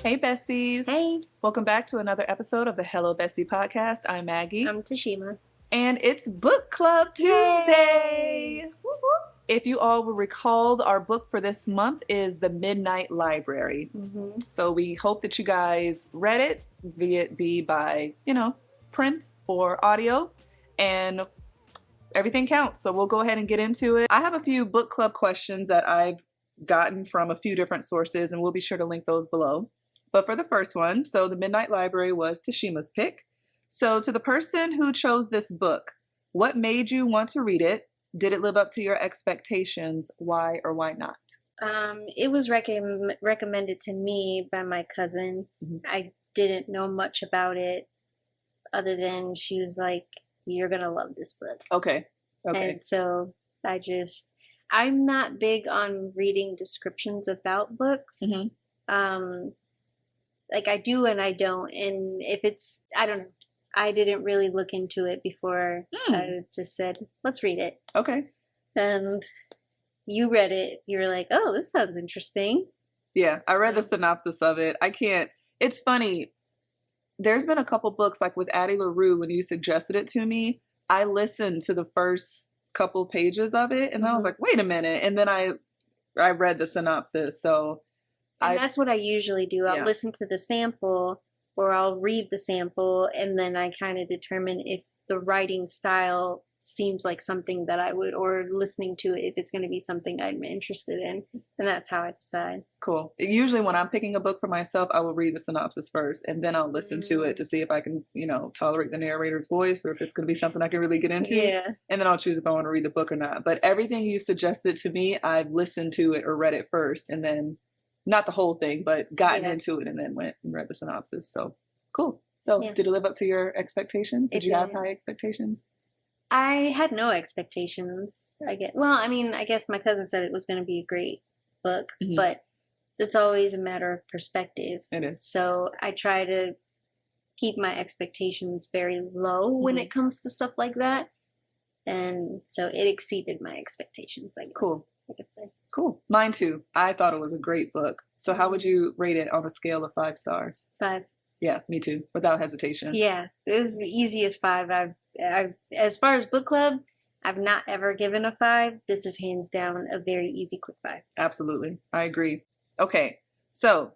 Hey, Besties. Hey, Welcome back to another episode of the Hello Bestie podcast. I'm Maggie. I'm Tashima. And it's Book Club Yay! Tuesday. If you all will recall, our book for this month is The Midnight Library. Mm-hmm. So we hope that you guys read it, be it be by, print or audio, and everything counts. So we'll go ahead and get into it. I have a few book club questions that I've gotten from a few different sources, and we'll be sure to link those below. But for the first one, so The Midnight Library was Tashima's pick. So to the person who chose this book, what made you want to read it? Did it live up to your expectations? Why or why not? It was recommended to me by my cousin. Mhm. I didn't know much about it other than she was like, "You're gonna love this book." Okay. And so I'm not big on reading descriptions about books. Mhm. Like I do and I don't. And if I don't know. I didn't really look into it before. I just said, let's read it. Okay. And you read it. You were like, oh, this sounds interesting. Yeah, I read the synopsis of it. It's funny. There's been a couple books, like with Addie LaRue, when you suggested it to me, I listened to the first couple pages of it and I was like, wait a minute. And then I read the synopsis. So that's what I usually do. I'll listen to the sample or I'll read the sample and then I kind of determine if the writing style seems like something that I would, or listening to it, if it's going to be something I'm interested in. And that's how I decide. Cool. Usually when I'm picking a book for myself, I will read the synopsis first and then I'll listen to it to see if I can, tolerate the narrator's voice or if it's going to be something I can really get into. Yeah. And then I'll choose if I want to read the book or not. But everything you suggested to me, I've listened to it or read it first and then not the whole thing, but gotten into it and then went and read the synopsis. So cool. So did it live up to your expectations? Did you have high expectations? I had no expectations. I guess my cousin said it was going to be a great book, but it's always a matter of perspective. It is. So I try to keep my expectations very low when it comes to stuff like that. And so it exceeded my expectations, I guess. Cool. I could say. Cool. Mine too. I thought it was a great book. So how would you rate it on a scale of 5 stars? 5. Yeah, me too. Without hesitation. Yeah, it was the easiest 5. I've as far as book club, I've not ever given a 5. This is hands down a very easy, quick 5. Absolutely. I agree. Okay. So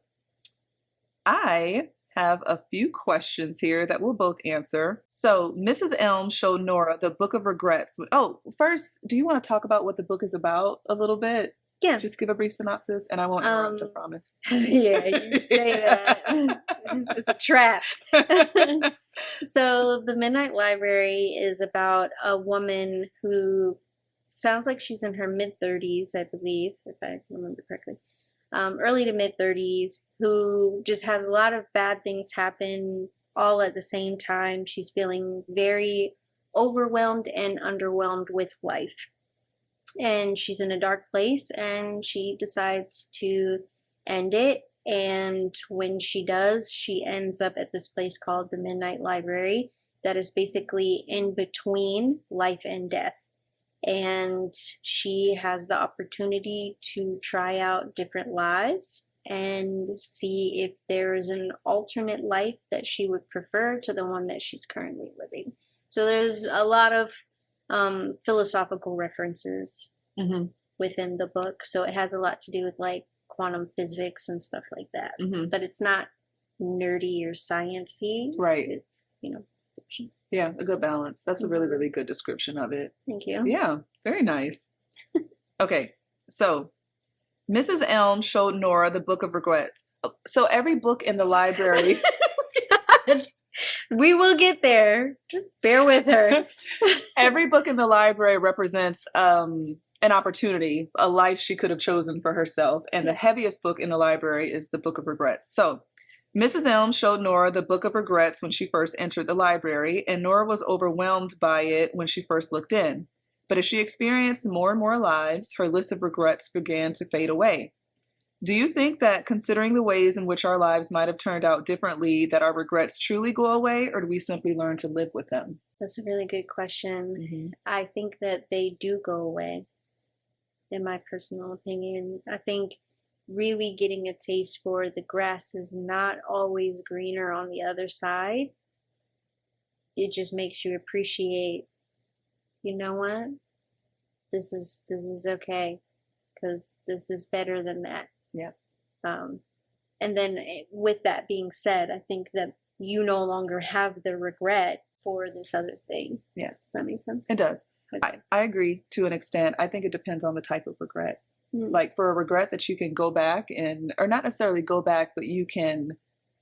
I have a few questions here that we'll both answer. So Mrs. Elm showed Nora the Book of Regrets. Oh, first, do you want to talk about what the book is about a little bit? Yeah. Just give a brief synopsis and I won't interrupt, I promise. Yeah, you say that. It's a trap. So the Midnight Library is about a woman who sounds like she's in her mid-30s, I believe, if I remember correctly. Early to mid-30s, who just has a lot of bad things happen all at the same time. She's feeling very overwhelmed and underwhelmed with life. And she's in a dark place and she decides to end it. And when she does, she ends up at this place called the Midnight Library that is basically in between life and death. And she has the opportunity to try out different lives and see if there is an alternate life that she would prefer to the one that she's currently living. So there's a lot of philosophical references within the book. So it has a lot to do with like quantum physics and stuff like that. But it's not nerdy or sciencey. Right. It's, fiction. Yeah, a good balance. That's a really, really good description of it. Thank you. Yeah, very nice. Okay, so Mrs. Elm showed Nora the Book of Regrets. So every book in the library... We will get there. Bear with her. Every book in the library represents an opportunity, a life she could have chosen for herself. And the heaviest book in the library is the Book of Regrets. So Mrs. Elm showed Nora the Book of Regrets when she first entered the library, and Nora was overwhelmed by it when she first looked in. But as she experienced more and more lives, her list of regrets began to fade away. Do you think that, considering the ways in which our lives might have turned out differently, that our regrets truly go away, or do we simply learn to live with them? That's a really good question. I think that they do go away, in my personal opinion. I think really getting a taste for the grass is not always greener on the other side, it just makes you appreciate, you know what? This is okay, because this is better than that. Yeah. And then with that being said, I think that you no longer have the regret for this other thing. Yeah. Does that make sense? It does. Okay. I agree to an extent. I think it depends on the type of regret. Like for a regret that you can go back and, or not necessarily go back, but you can,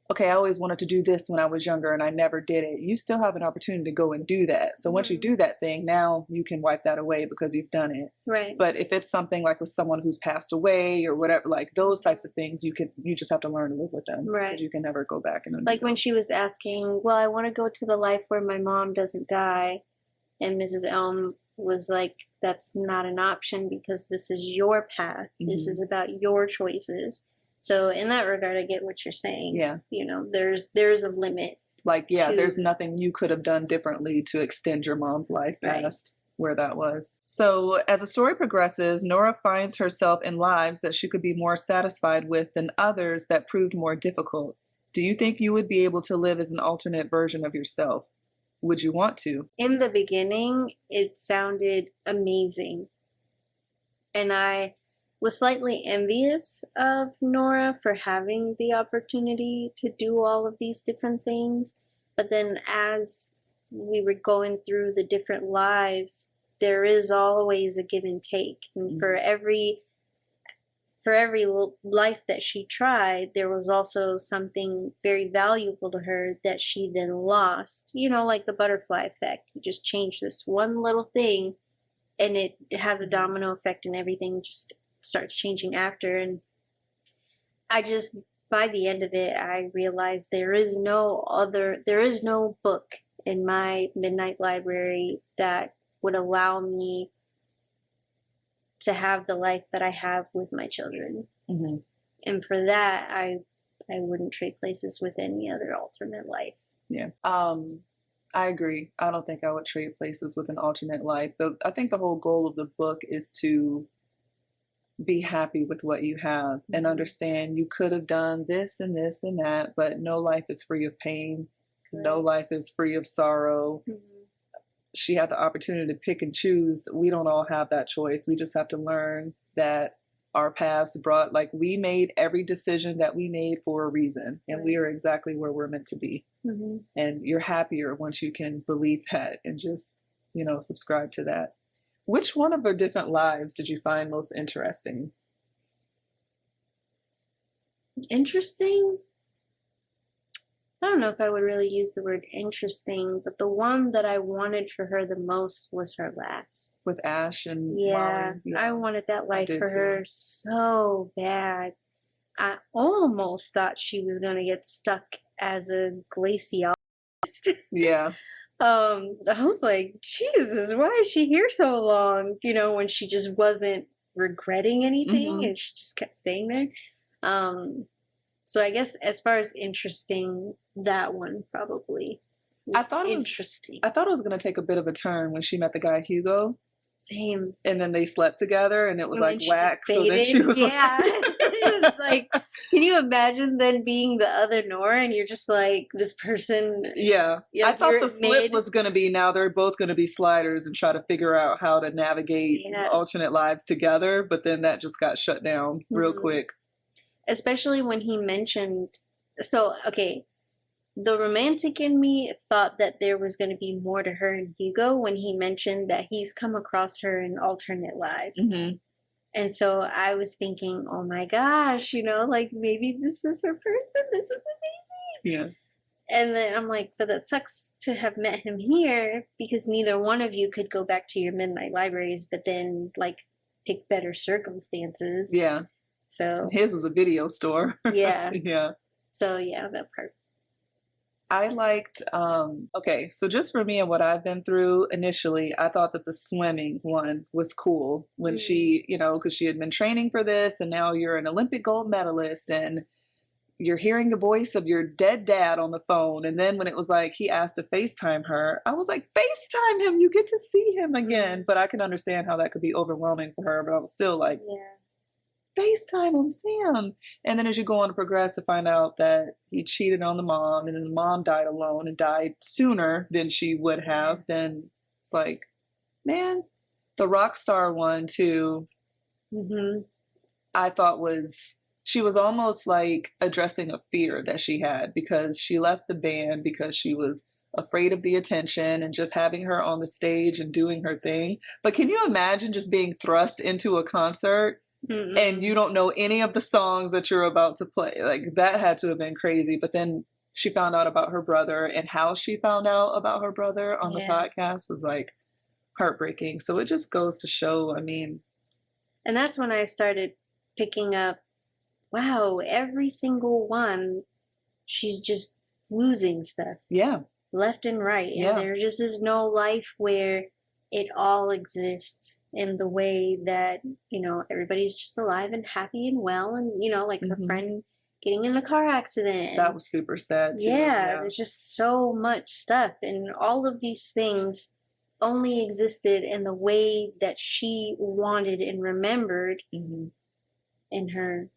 okay, I always wanted to do this when I was younger and I never did it. You still have an opportunity to go and do that. So once you do that thing, now you can wipe that away because you've done it. Right. But if it's something like with someone who's passed away or whatever, like those types of things, you just have to learn to live with them. Right. You can never go back and undo like when those. she was asking, well, I want to go to the life where my mom doesn't die, and Mrs. Elm was like, that's not an option because this is your path. This is about your choices. So in that regard, I get what you're saying. Yeah. You know, there's a limit. Like, yeah, to- there's nothing you could have done differently to extend your mom's life past where that was. So as the story progresses, Nora finds herself in lives that she could be more satisfied with than others that proved more difficult. Do you think you would be able to live as an alternate version of yourself? Would you want to? In the beginning, it sounded amazing. And I was slightly envious of Nora for having the opportunity to do all of these different things. But then as we were going through the different lives, there is always a give and take. And for every life that she tried, there was also something very valuable to her that she then lost. You know, like the butterfly effect. You just change this one little thing and it has a domino effect and everything just starts changing after. And I just, by the end of it, I realized there is no book in my midnight library that would allow me to have the life that I have with my children. And for that, I wouldn't trade places with any other alternate life. Yeah. I agree. I don't think I would trade places with an alternate life. I think the whole goal of the book is to be happy with what you have and understand you could have done this and this and that, but no life is free of pain. No life is free of sorrow. She had the opportunity to pick and choose. We don't all have that choice. We just have to learn that our paths brought, like, we made every decision that we made for a reason, and we are exactly where we're meant to be. And you're happier once you can believe that and just, you know, subscribe to that. Which one of her different lives did you find most interesting? Interesting? I don't know if I would really use the word interesting, but the one that I wanted for her the most was her last. With Ash and Yeah, Molly? I wanted that life for too. her so bad. I almost thought she was going to get stuck as a glaciologist. Yeah. I was like, Jesus, why is she here so long? You know, when she just wasn't regretting anything and she just kept staying there. So I guess as far as interesting, that one probably was interesting. I thought it was going to take a bit of a turn when she met the guy Hugo. Same. And then they slept together and it was like whack. So then she was she was like, can you imagine then being the other Nora and you're just like, this person. Yeah. I thought the flip was going to be now they're both going to be sliders and try to figure out how to navigate alternate lives together. But then that just got shut down real quick. Especially when he mentioned, so, okay, the romantic in me thought that there was going to be more to her and Hugo when he mentioned that he's come across her in alternate lives. And so I was thinking, oh my gosh, you know, like maybe this is her person. This is amazing. Yeah. And then I'm like, but that sucks to have met him here because neither one of you could go back to your midnight libraries, but then like pick better circumstances. Yeah. So his was a video store. Yeah. Yeah. So yeah, that part. I liked, okay, so just for me and what I've been through initially, I thought that the swimming one was cool when she, you know, because she had been training for this and now you're an Olympic gold medalist and you're hearing the voice of your dead dad on the phone. And then when it was like he asked to FaceTime her, I was like, FaceTime him, you get to see him again. But I can understand how that could be overwhelming for her, but I was still like, FaceTime him, see him. And then as you go on to progress to find out that he cheated on the mom and then the mom died alone and died sooner than she would have, then it's like, man, the rock star one too, I thought she was almost like addressing a fear that she had because she left the band because she was afraid of the attention and just having her on the stage and doing her thing. But can you imagine just being thrust into a concert and you don't know any of the songs that you're about to play? Like that had to have been crazy. But then she found out about her brother, and how she found out about her brother on the podcast was like heartbreaking. So it just goes to show, I mean. And that's when I started picking up, wow, every single one, she's just losing stuff. Yeah. Left and right. And there just is no life where it all exists in the way that, you know, everybody's just alive and happy and well. And, you know, like her friend getting in the car accident. That was super sad too. Yeah, there's just so much stuff. And all of these things only existed in the way that she wanted and remembered in her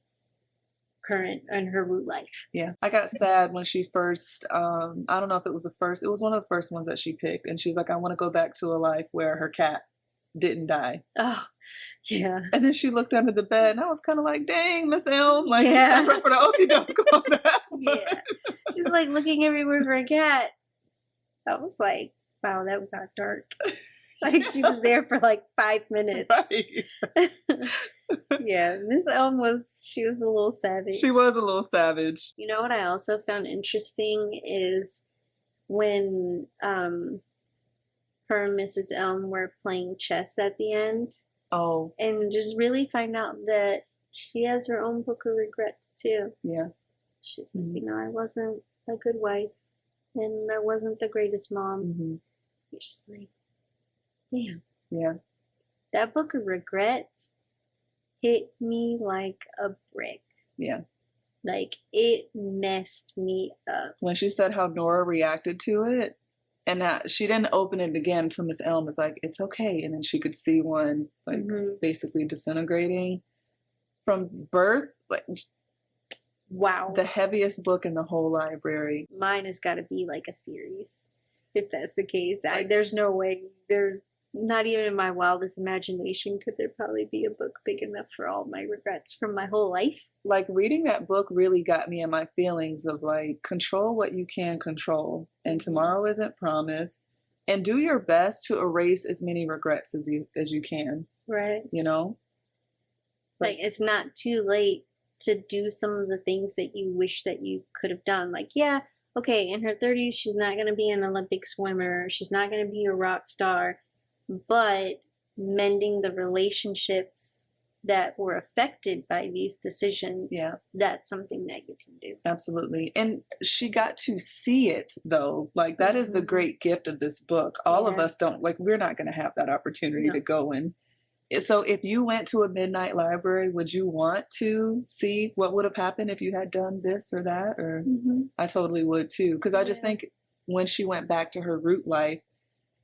root life. Yeah, I got sad when she first, I don't know if it was the first, it was one of the first ones that she picked. And she's like, I want to go back to a life where her cat didn't die. Oh, yeah. And then she looked under the bed and I was kind of like, dang, Miss Elm, like, separate for the okie doke on that one. Yeah. She's like looking everywhere for a cat. I was like, wow, that got dark. Like she was there for like 5 minutes. Right. Yeah, Miss Elm she was a little savage. She was a little savage. You know what I also found interesting is when her and Mrs. Elm were playing chess at the end. Oh. And just really find out that she has her own book of regrets too. Yeah. She's like, you know, I wasn't a good wife and I wasn't the greatest mom. You're just like, damn. Yeah. That book of regrets hit me like a brick. Yeah. Like it messed me up. When she said how Nora reacted to it, and that she didn't open it again until Miss Elm was like, it's okay. And then she could see one like basically disintegrating from birth. Like, wow. The heaviest book in the whole library. Mine has got to be like a series. If that's the case, there's no way. Not even in my wildest imagination could there probably be a book big enough for all my regrets from my whole life. Like reading that book really got me in my feelings of like, control what you can control, and tomorrow isn't promised, and do your best to erase as many regrets as you can. Right. You know? Like it's not too late to do some of the things that you wish that you could have done. Like, yeah, okay, in her 30s, she's not going to be an Olympic swimmer. She's not going to be a rock star. But mending the relationships that were affected by these decisions, that's something that you can do. Absolutely. And she got to see it, though. Like, that is the great gift of this book. All of us don't, like, we're not going to have that opportunity to go in. So if you went to a midnight library, would you want to see what would have happened if you had done this or that? Or I totally would, too. Because I just think when she went back to her root life,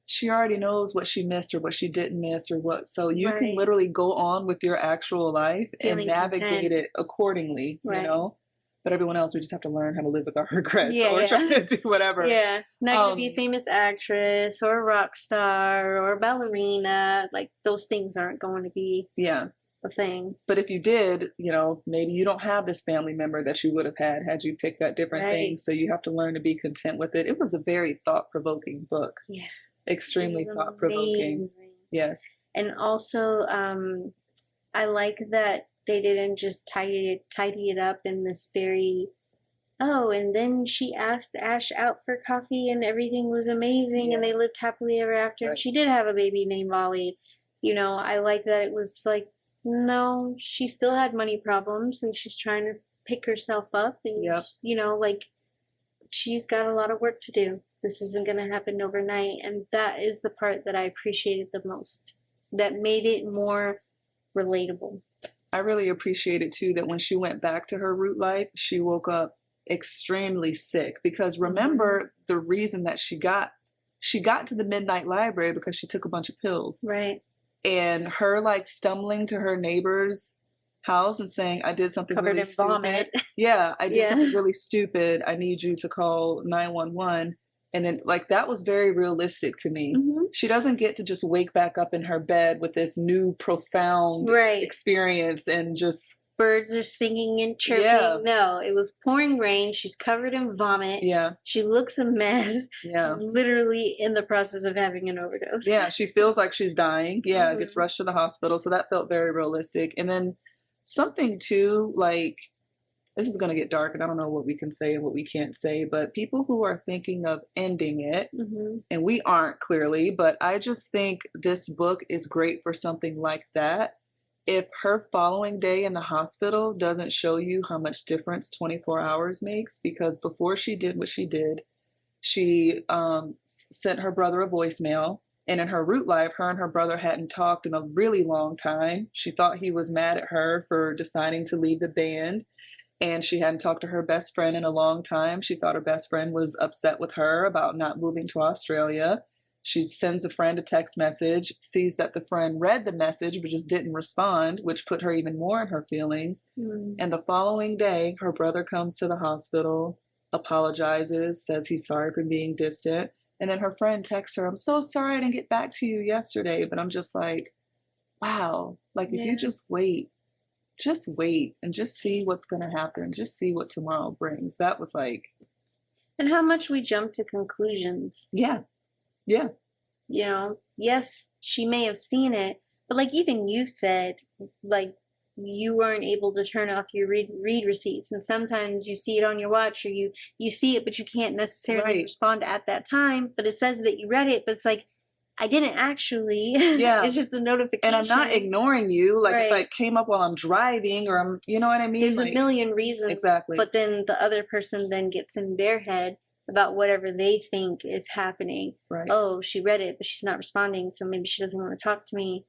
she already knows what she missed or what she didn't miss or what. So you can literally go on with your actual life and navigate it accordingly, you know? But everyone else, we just have to learn how to live with our regrets. So we're trying to do whatever. Yeah. Not going to be a famous actress or a rock star or a ballerina. Like those things aren't going to be a thing. But if you did, you know, maybe you don't have this family member that you would have had you picked that different thing. So you have to learn to be content with it. It was a very thought-provoking book. Yeah. Extremely thought-provoking. Yes. And also, I like that they didn't just tidy it up in this very, and then she asked Ash out for coffee and everything was amazing and they lived happily ever after. And she did have a baby named Molly. You know, I like that it was like, no, she still had money problems and she's trying to pick herself up and, you know, like she's got a lot of work to do. This isn't going to happen overnight. And that is the part that I appreciated the most. That made it more relatable. I really appreciated, too, that when she went back to her root life, she woke up extremely sick. Because remember the reason that she got to the Midnight Library because she took a bunch of pills. Right. And her, like, stumbling to her neighbor's house and saying, I did something Covered really in stupid. vomit. Yeah, I did Yeah. something really stupid. I need you to call 911. And then, like, that was very realistic to me. Mhm. She doesn't get to just wake back up in her bed with this new profound Right. experience and just, Birds are singing and chirping. Yeah. No, it was pouring rain. She's covered in vomit. yeah, She looks a mess. yeah. She's literally in the process of having an overdose. Yeah, she feels like she's dying. Yeah, gets Mhm. rushed to the hospital. So that felt very realistic. And then something too, like, this is going to get dark and I don't know what we can say and what we can't say, but people who are thinking of ending it, Mhm. and we aren't clearly, but I just think this book is great for something like that. If her following day in the hospital doesn't show you how much difference 24 hours makes, because before she did what she did, she sent her brother a voicemail. And in her root life, her and her brother hadn't talked in a really long time. She thought he was mad at her for deciding to leave the band. And she hadn't talked to her best friend in a long time. She thought her best friend was upset with her about not moving to Australia. She sends a friend a text message, sees that the friend read the message but just didn't respond, which put her even more in her feelings. Mhm. And the following day, her brother comes to the hospital, apologizes, says he's sorry for being distant. And then her friend texts her, I'm so sorry I didn't get back to you yesterday. But I'm just like, wow, like if you Yeah. just wait and just see what's going to happen, just see what tomorrow brings. That was like, And how much we jump to conclusions. yeah, You know, yes, she may have seen it, but like even you said, like you weren't able to turn off your read receipts, and sometimes you see it on your watch, or you see it, but you can't necessarily Right. respond at that time. But it says that you read it, but it's like I didn't actually. Yeah. It's just a notification. And I'm not ignoring you. Like if Right. it came up while I'm driving or I'm, you know what I mean? There's Like, a million reasons. Exactly. But then the other person then gets in their head about whatever they think is happening. Right. Oh, she read it, but she's not responding, so maybe she doesn't want to talk to me.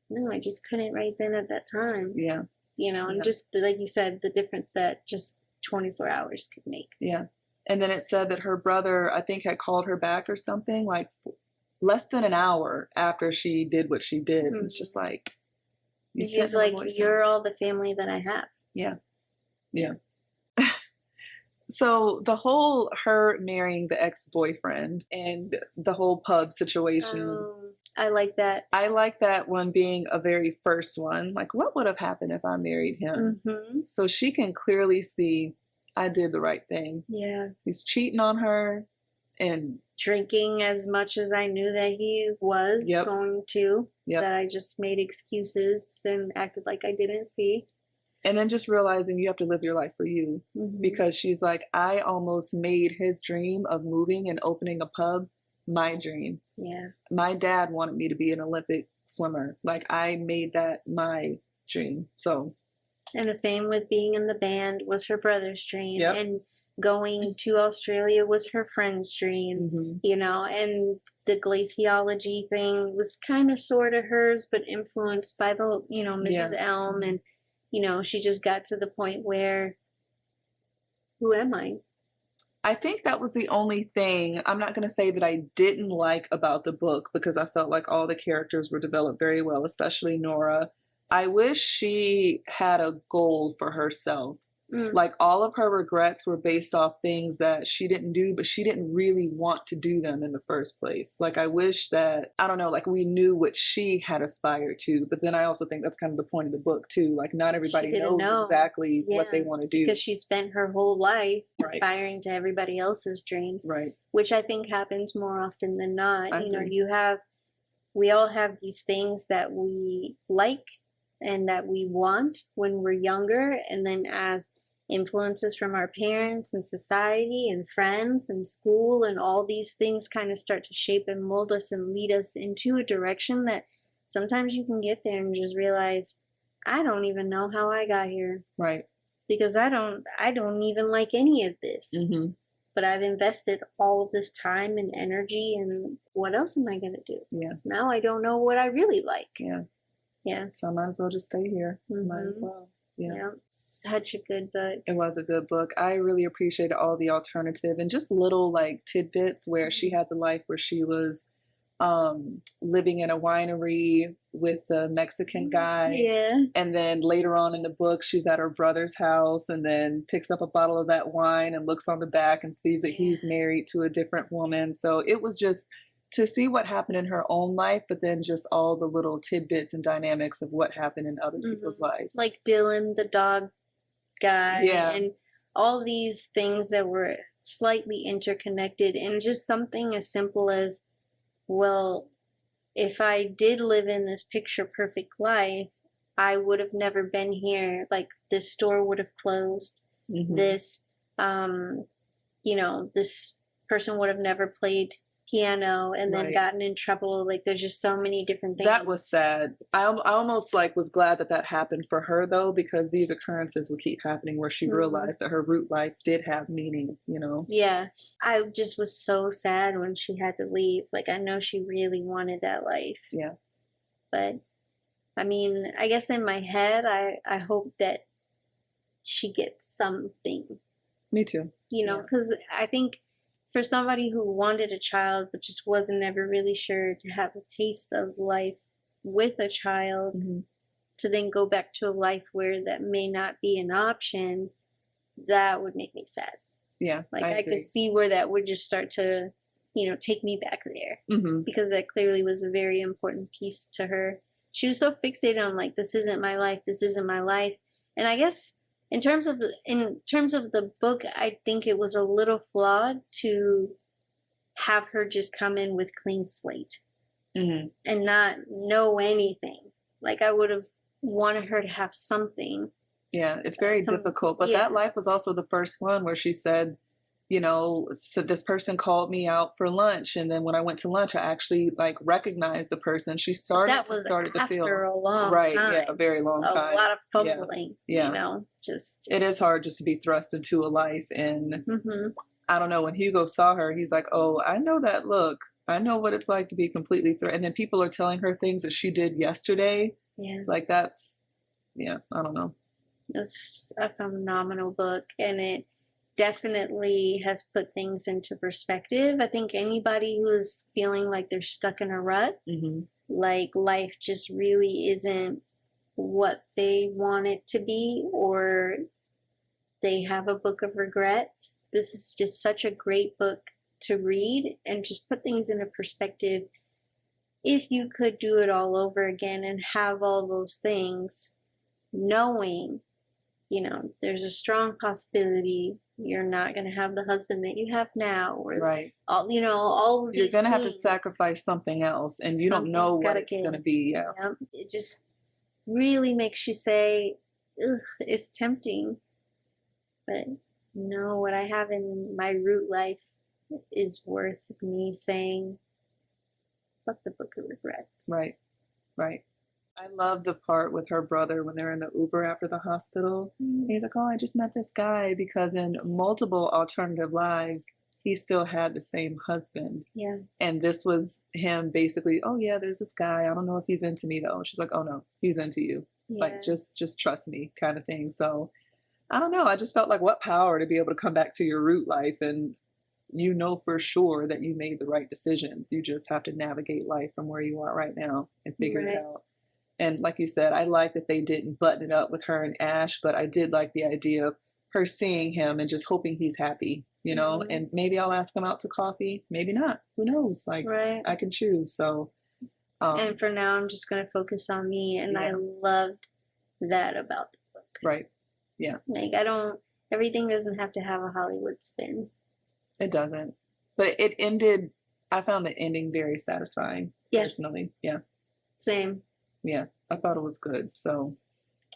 No, I just couldn't right then at that time. Yeah. You know, and Yeah. just like you said, the difference that just 24 hours could make. Yeah. And then it said that her brother, I think, had called her back or something, like less than an hour after she did what she did. It's just like, you He's sent him a like, voicemail. you're all the family that I have. Yeah. Yeah. So the whole her marrying the ex-boyfriend and the whole pub situation, I like that. I like that one being a very first one. Like, what would have happened if I married him? Mm-hmm. So she can clearly see I did the right thing. Yeah. He's cheating on her and Drinking as much as I knew that he was Yep. going to. Yep. That I just made excuses and acted like I didn't see. And then just realizing you have to live your life for you. Mm-hmm. Because she's like, I almost made his dream of moving and opening a pub my dream. Yeah. My dad wanted me to be an Olympic swimmer. Like, I made that my dream. So, And the same with being in the band was her brother's dream. Yep. And going to Australia was her friend's dream. mm-hmm. You know, and the glaciology thing was kind of sort of hers, but influenced by the, you know, Mrs. Elm. And, you know, she just got to the point where, who am I? I think that was the only thing, I'm not going to say that I didn't like about the book, because I felt like all the characters were developed very well, especially Nora. I wish she had a goal for herself. Like, all of her regrets were based off things that she didn't do, but she didn't really want to do them in the first place. Like, I wish that, I don't know, like we knew what she had aspired to, but then I also think that's kind of the point of the book too. Like, not everybody knows exactly what they want to do. Because she spent her whole life Right. aspiring to everybody else's dreams. Right. Which I think happens more often than not. I You know, agree. we all have these things that we like and that we want when we're younger, and then as influences from our parents and society and friends and school and all these things kind of start to shape and mold us and lead us into a direction that sometimes you can get there and just realize, I don't even know how I got here. Right. Because I don't even like any of this. Mm-hmm. But I've invested all of this time and energy, and what else am I going to do? Yeah. Now I don't know what I really like. Yeah. Yeah. So I might as well just stay here. Mm-hmm. Might as well. Yeah. Such a good book. It was a good book. I really appreciated all the alternative and just little like tidbits where she had the life where she was living in a winery with the Mexican guy. Yeah. And then later on in the book, she's at her brother's house and then picks up a bottle of that wine and looks on the back and sees that he's married to a different woman. So it was just to see what happened in her own life, but then just all the little tidbits and dynamics of what happened in other people's lives. Like Dylan, the dog guy, and all these things that were slightly interconnected, and just something as simple as, well, if I did live in this picture perfect life, I would have never been here. Like, this store would have closed. This, you know, this person would have never played piano and then gotten in trouble. Like, there's just so many different things. That was sad. I almost like was glad that that happened for her though, because these occurrences would keep happening where she realized that her root life did have meaning, you know? Yeah. I just was so sad when she had to leave. Like, I know she really wanted that life. Yeah. But I mean, I guess in my head, I hope that she gets something. Me too. You know, because I think for somebody who wanted a child but just wasn't ever really sure, to have a taste of life with a child, to then go back to a life where that may not be an option, that would make me sad. Yeah. Like, I could see where that would just start to, you know, take me back there. Because that clearly was a very important piece to her. She was so fixated on, like, this isn't my life, this isn't my life. And I guess in terms of the book, I think it was a little flawed to have her just come in with clean slate and not know anything. Like, I would have wanted her to have something. Yeah, it's very difficult. But that life was also the first one where she said, you know, so this person called me out for lunch, and then when I went to lunch, I actually like recognized the person. She started to feel a long time. Yeah, a very long time. A lot of fumbling. Yeah. You know, just it is hard just to be thrust into a life. And I don't know, when Hugo saw her, he's like, oh, I know that look. I know what it's like to be completely threatened. And then people are telling her things that she did yesterday. Yeah. Like, that's, I don't know. It's a phenomenal book, and it definitely has put things into perspective. I think anybody who is feeling like they're stuck in a rut, like life just really isn't what they want it to be, or they have a book of regrets, this is just such a great book to read and just put things into perspective. If you could do it all over again and have all those things, knowing, you know, there's a strong possibility you're not going to have the husband that you have now, or all, you know, all of you're these going to have to things. Sacrifice something else, and you don't know what it's going to be. It just really makes you say, ugh, it's tempting, but no, what I have in my root life is worth me saying, fuck the book of regrets. Right. I love the part with her brother when they're in the Uber after the hospital. He's like, oh, I just met this guy, because in multiple alternative lives, he still had the same husband. Yeah. And this was him basically, oh yeah, there's this guy. I don't know if he's into me though. She's like, oh no, he's into you. Yeah. Like, just trust me, kind of thing. So I don't know. I just felt like, what power to be able to come back to your root life, and you know for sure that you made the right decisions. You just have to navigate life from where you are right now and figure it out. And like you said, I like that they didn't button it up with her and Ash, but I did like the idea of her seeing him and just hoping he's happy, you know, and maybe I'll ask him out to coffee, maybe not. Who knows? Like, I can choose. So, and for now, I'm just going to focus on me. And I loved that about the book. Right. Yeah. Like, everything doesn't have to have a Hollywood spin. It doesn't. But it ended, I found the ending very satisfying, personally. Yeah. Same. Yeah, I thought it was good. So,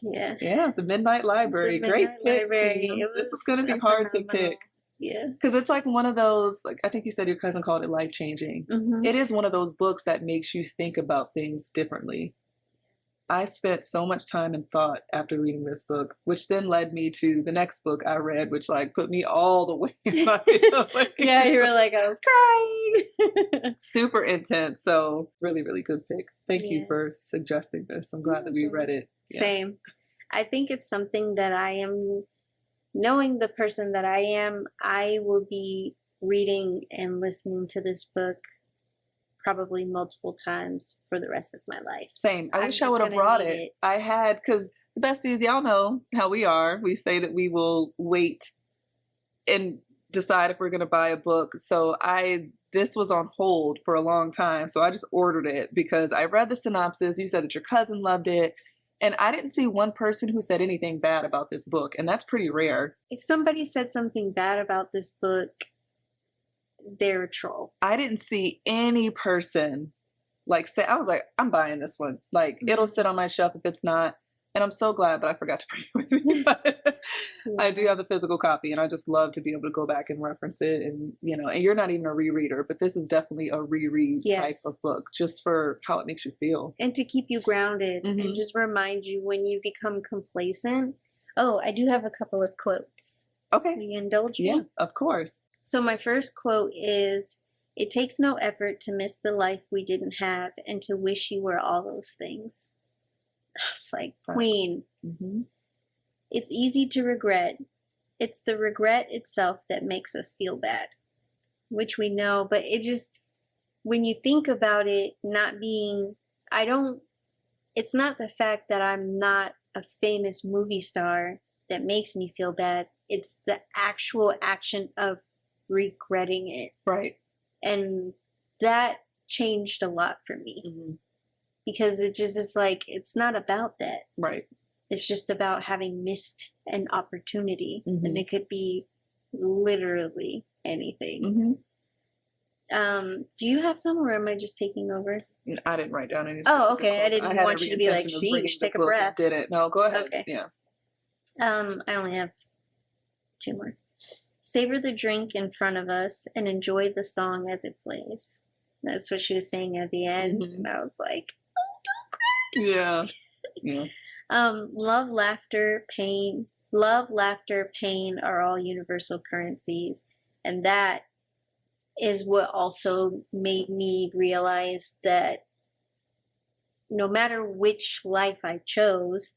yeah, the Midnight Library, great pick. This is going to be hard to pick. Yeah, because it's like one of those, like, I think you said your cousin called it life-changing. It is one of those books that makes you think about things differently. I spent so much time and thought after reading this book, which then led me to the next book I read, which like put me all the way in my feelings. Yeah, you were like, I was crying. Super intense. So really, really good pick. Thank you for suggesting this. I'm glad that we read it. Same. I think it's something that I am, knowing the person that I am, I will be reading and listening to this book probably multiple times for the rest of my life. Same. I I'm wish I just would have gonna brought need it. it. I had, because the besties, y'all know how we are. We say that we will wait and decide if we're going to buy a book. So this was on hold for a long time. So I just ordered it because I read the synopsis. You said that your cousin loved it. And I didn't see one person who said anything bad about this book. And that's pretty rare. If somebody said something bad about this book, they're a troll. I didn't see any person like say, I was like, I'm buying this one. Like, it'll sit on my shelf if it's not. And I'm so glad, but I forgot to bring it with me. But I do have the physical copy, and I just love to be able to go back and reference it. And, you know, and you're not even a rereader, but this is definitely a reread type of book, just for how it makes you feel. And to keep you grounded and just remind you when you become complacent. Oh, I do have a couple of quotes. Okay. Will you indulge me? Yeah, of course. So my first quote is, "It takes no effort to miss the life we didn't have and to wish you were all those things." It's like, queen. It's easy to regret. It's the regret itself that makes us feel bad, which we know, but it just, when you think about it, it's not the fact that I'm not a famous movie star that makes me feel bad. It's the actual action of regretting it. Right. And that changed a lot for me. Because it just is like, it's not about that. Right. It's just about having missed an opportunity. And it could be literally anything. Do you have some, or am I just taking over? I didn't write down any. Oh, okay. I didn't want you to be like, sheesh, take a breath. Did it? No, go ahead. Okay. Yeah. I only have 2 more. Savor the drink in front of us and enjoy the song as it plays. That's what she was saying at the end. And I was like, yeah. Yeah. Love, laughter, pain are all universal currencies. And that is what also made me realize that no matter which life I chose,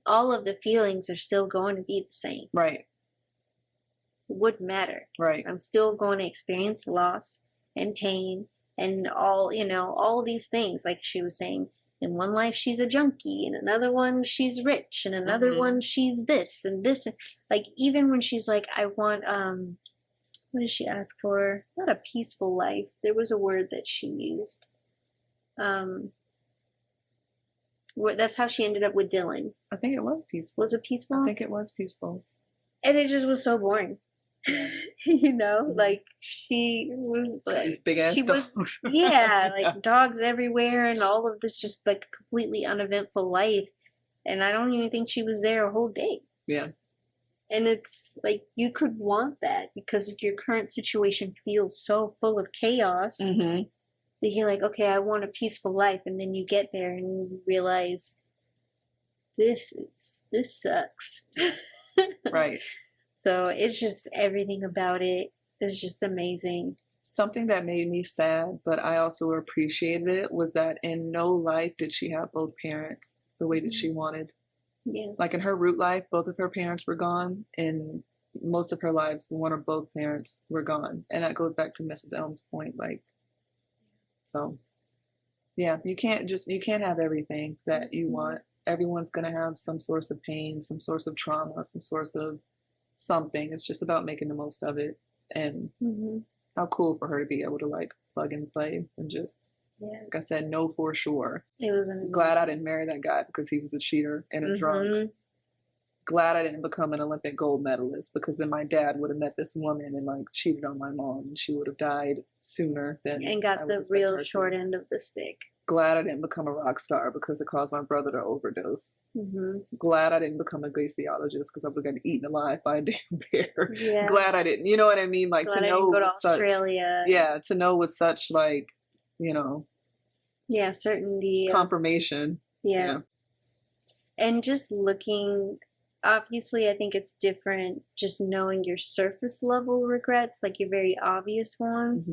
all of the feelings are still going to be the same. Right. It wouldn't matter. Right. I'm still going to experience loss and pain and all these things, like she was saying. In one life, she's a junkie. In another one, she's rich. In another one, she's this and this. Like, even when she's like, I want, what did she ask for? Not a peaceful life. There was a word that she used. That's how she ended up with Dylan. I think it was peaceful. Was it peaceful? I think it was peaceful. And it just was so boring. Like, she was like, these big ass dogs. Like dogs everywhere and all of this just like completely uneventful life. And I don't even think she was there a whole day. Yeah. And it's like, you could want that because your current situation feels so full of chaos that you're like, okay, I want a peaceful life. And then you get there and you realize this sucks. Right. So it's just, everything about it is just amazing. Something that made me sad, but I also appreciated it, was that in no life did she have both parents the way that she wanted. Yeah. Like in her root life, both of her parents were gone. In most of her lives, one or both parents were gone. And that goes back to Mrs. Elm's point. Like, so yeah, you can't have everything that you want. Everyone's going to have some source of pain, some source of trauma, some source of something. It's just about making the most of it. And how cool for her to be able to like plug and play and just, like I said, know for sure. It was amazing. Glad I didn't marry that guy because he was a cheater and a drunk. Glad I didn't become an Olympic gold medalist, because then my dad would have met this woman and like cheated on my mom, and she would have died sooner than and got the real short end of the stick. Glad I didn't become a rock star because it caused my brother to overdose. Glad I didn't become a glaciologist because I would have gotten eaten alive by a damn bear. Yeah. Glad I didn't, you know what I mean? Like, glad to know I didn't go to Australia. To know with such like, you know. Yeah, certainty. Confirmation. Yeah. And just looking, obviously I think it's different just knowing your surface level regrets, like your very obvious ones.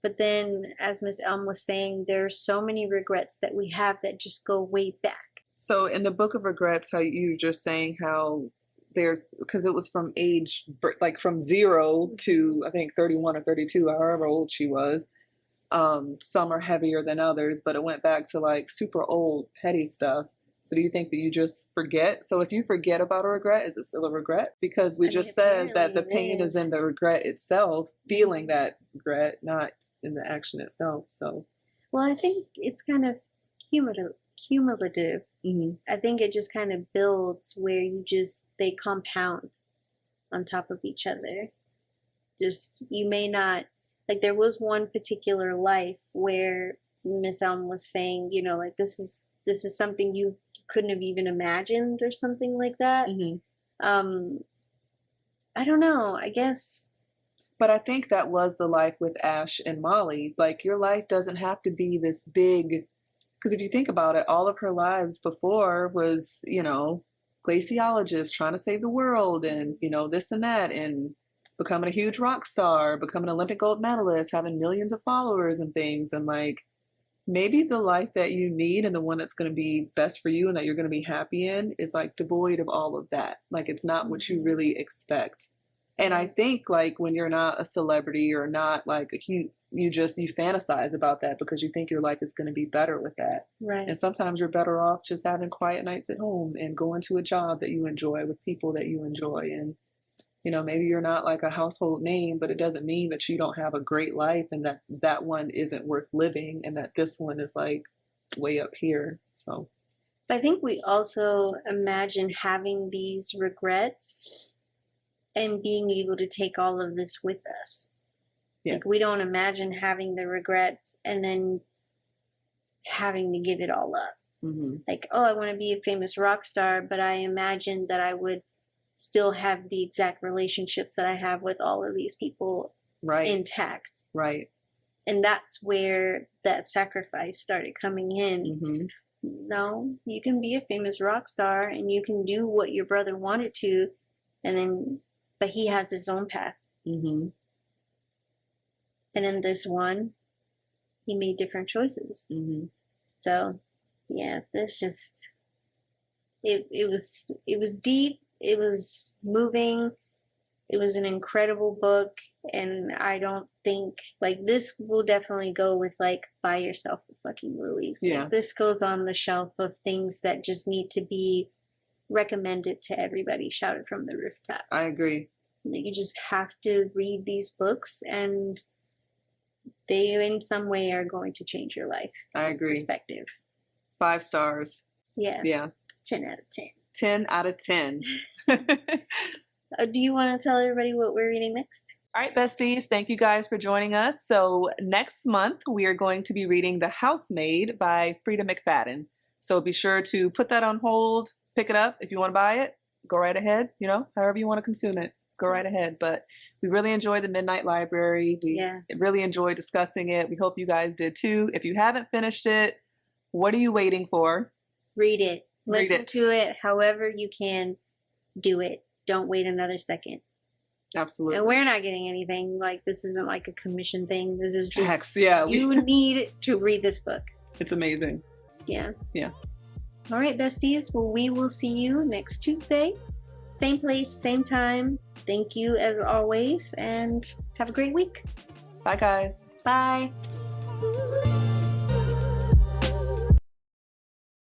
But then, as Miss Elm was saying, there are so many regrets that we have that just go way back. So in the Book of Regrets, how you were just saying how there's, because it was from age, like from 0 to I think 31 or 32, however old she was. Some are heavier than others, but it went back to like super old, petty stuff. So do you think that you just forget? So if you forget about a regret, is it still a regret? Because we just said that the pain is in the regret itself, feeling that regret, not in the action itself. So, well, I think it's kind of cumulative. mm-hmm. I think it just kind of builds where they compound on top of each other. Just, you may not, like, there was one particular life where Miss Elm was saying, you know, like, this is something you couldn't have even imagined or something like that. Mm-hmm. I don't know, I guess. But I think that was the life with Ash and Molly. Like, your life doesn't have to be this big, because if you think about it, all of her lives before was, you know, glaciologist trying to save the world and, you know, this and that, and becoming a huge rock star, becoming an Olympic gold medalist, having millions of followers and things. And like, maybe the life that you need and the one that's going to be best for you and that you're going to be happy in is like devoid of all of that. Like, it's not what you really expect. And I think like when you're not a celebrity or not like you fantasize about that because you think your life is going to be better with that. Right. And sometimes you're better off just having quiet nights at home and going to a job that you enjoy with people that you enjoy. And, you know, maybe you're not like a household name, but it doesn't mean that you don't have a great life and that one isn't worth living and that this one is like way up here. So I think we also imagine having these regrets and being able to take all of this with us. Yeah. Like, we don't imagine having the regrets and then having to give it all up. Mm-hmm. Like, oh, I want to be a famous rock star, but I imagine that I would still have the exact relationships that I have with all of these people intact. Right. And that's where that sacrifice started coming in. Mm-hmm. No, you can be a famous rock star and you can do what your brother wanted to, but he has his own path. Mm-hmm. And in this one, he made different choices. Mm-hmm. So, yeah, there's just, it was deep. It was moving. It was an incredible book. And I don't think, like, this will definitely go with, like, buy yourself a fucking release. Yeah. Like, this goes on the shelf of things that just need to be recommended to everybody, shouted from the rooftops. I agree. You just have to read these books, and they in some way are going to change your life. I agree. Perspective. 5 stars. Yeah. Yeah. 10 out of 10. 10 out of 10. Do you want to tell everybody what we're reading next? All right, besties, thank you guys for joining us. So next month, we are going to be reading The Housemaid by Freida McFadden. So be sure to put that on hold, pick it up. If you want to buy it, go right ahead. You know, however you want to consume it, go right ahead. But we really enjoyed the Midnight Library. We really enjoyed discussing it. We hope you guys did too. If you haven't finished it, what are you waiting for? Read it. Listen to it however you can. Do it. Don't wait another second. Absolutely. And we're not getting anything. Like, this isn't like a commission thing. This is just facts. Yeah. You need to read this book. It's amazing. Yeah. Yeah. All right, besties. Well, we will see you next Tuesday. Same place, same time. Thank you as always, and have a great week. Bye, guys. Bye.